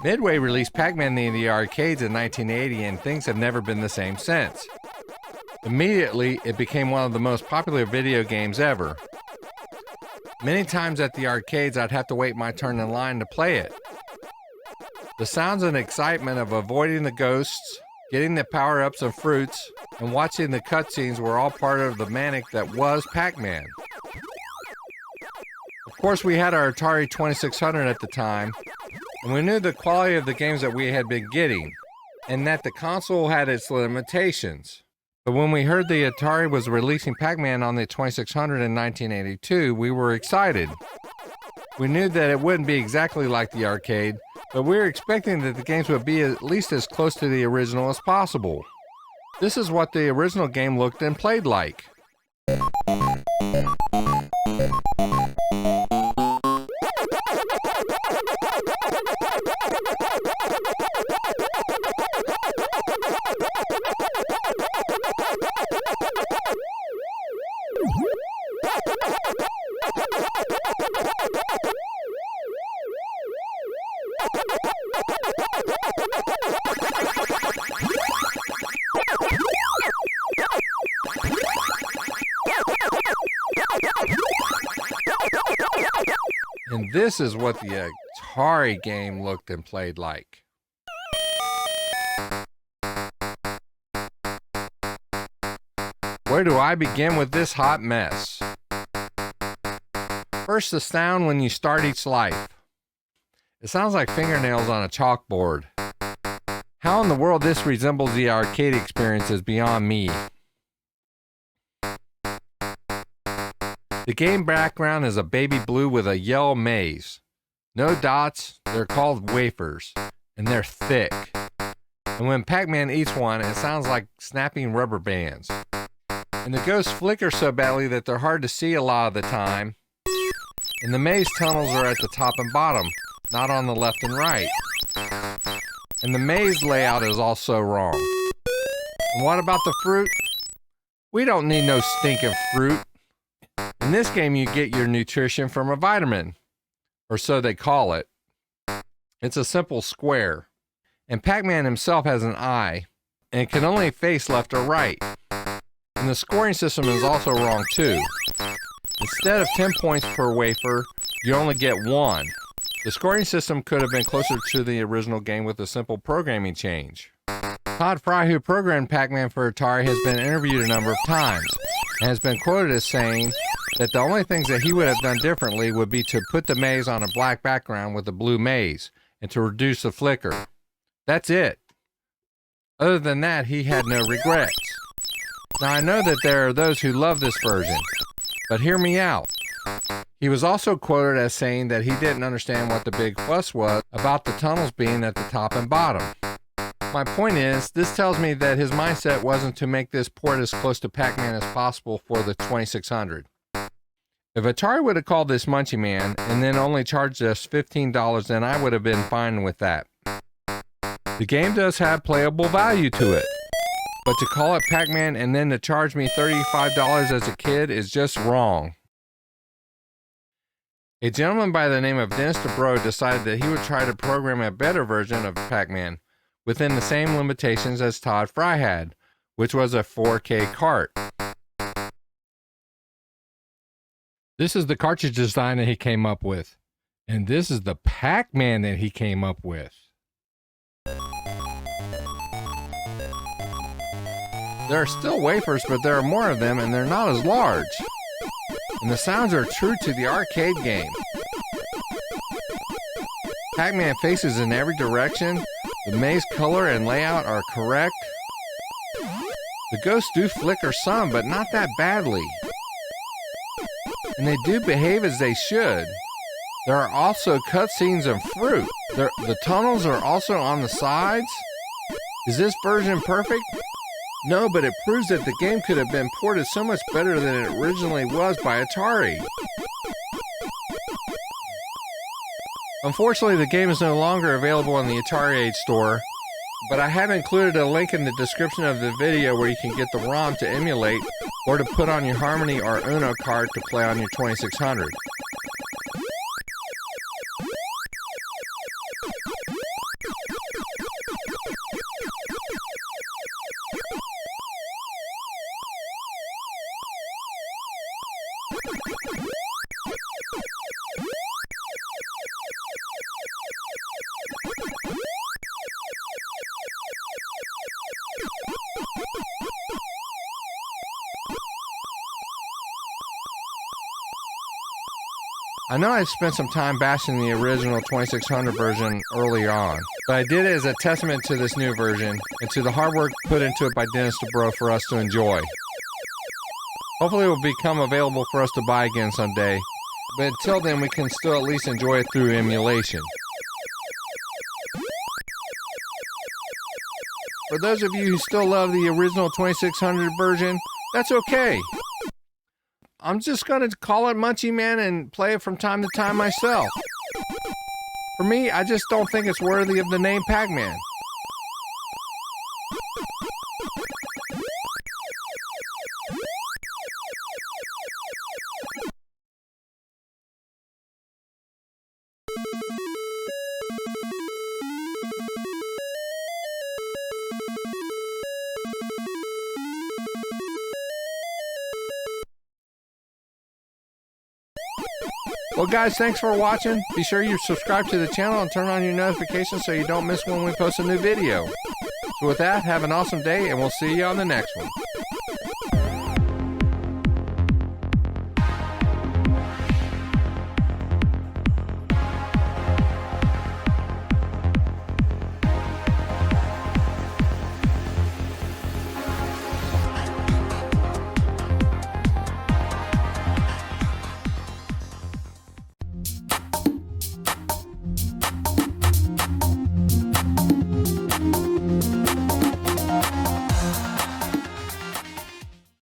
Midway released Pac-Man in the arcades in 1980, and things have never been the same since. Immediately, it became one of the most popular video games ever. Many times at the arcades, I'd have to wait my turn in line to play it. The sounds and excitement of avoiding the ghosts, getting the power-ups and fruits, and watching the cutscenes were all part of the manic that was Pac-Man. Of course, we had our Atari 2600 at the time, and we knew the quality of the games that we had been getting, and that the console had its limitations. But when we heard the Atari was releasing Pac-Man on the 2600 in 1982, we were excited. We knew that it wouldn't be exactly like the arcade, but we were expecting that the games would be at least as close to the original as possible. This is what the original game looked and played like. And this is what the Atari game looked and played like. Where do I begin with this hot mess? First, the sound when you start each life. It sounds like fingernails on a chalkboard. How in the world this resembles the arcade experience is beyond me. The game background is a baby blue with a yellow maze. No dots, they're called wafers, and they're thick. And when Pac-Man eats one, it sounds like snapping rubber bands. And the ghosts flicker so badly that they're hard to see a lot of the time. And the maze tunnels are at the top and bottom, not on the left and right. And the maze layout is also wrong. And what about the fruit? We don't need no stinking fruit. In this game, you get your nutrition from a vitamin, or so they call it. It's a simple square. And Pac-Man himself has an eye, and can only face left or right. And the scoring system is also wrong too. Instead of 10 points per wafer, you only get 1. The scoring system could have been closer to the original game with a simple programming change. Todd Fry, who programmed Pac-Man for Atari, has been interviewed a number of times, and has been quoted as saying that the only things that he would have done differently would be to put the maze on a black background with a blue maze, and to reduce the flicker. That's it. Other than that, he had no regrets. Now, I know that there are those who love this version, but hear me out. He was also quoted as saying that he didn't understand what the big fuss was about the tunnels being at the top and bottom. My point is, this tells me that his mindset wasn't to make this port as close to Pac-Man as possible for the 2600. If Atari would have called this Munchie Man and then only charged us $15, then I would have been fine with that. The game does have playable value to it, but to call it Pac-Man and then to charge me $35 as a kid is just wrong. A gentleman by the name of Dennis Debro decided that he would try to program a better version of Pac-Man within the same limitations as Todd Fry had, which was a 4K cart. This is the cartridge design that he came up with, and this is the Pac-Man that he came up with. There are still wafers, but there are more of them, and they're not as large. And the sounds are true to the arcade game. Pac-Man faces in every direction. The maze color and layout are correct. The ghosts do flicker some, but not that badly. And they do behave as they should. There are also cutscenes and fruit. The tunnels are also on the sides. Is this version perfect? No, but it proves that the game could have been ported so much better than it originally was by Atari. Unfortunately, the game is no longer available in the Atari Age store, but I have included a link in the description of the video where you can get the ROM to emulate or to put on your Harmony or Uno card to play on your 2600. I know I spent some time bashing the original 2600 version earlier on, but I did it as a testament to this new version and to the hard work put into it by Dennis Debro for us to enjoy. Hopefully it will become available for us to buy again someday, but until then we can still at least enjoy it through emulation. For those of you who still love the original 2600 version, that's okay. I'm just going to call it Munchie Man and play it from time to time myself. For me, I just don't think it's worthy of the name Pac-Man. Well guys, thanks for watching. Be sure you subscribe to the channel and turn on your notifications so you don't miss when we post a new video. So with that, have an awesome day and we'll see you on the next one.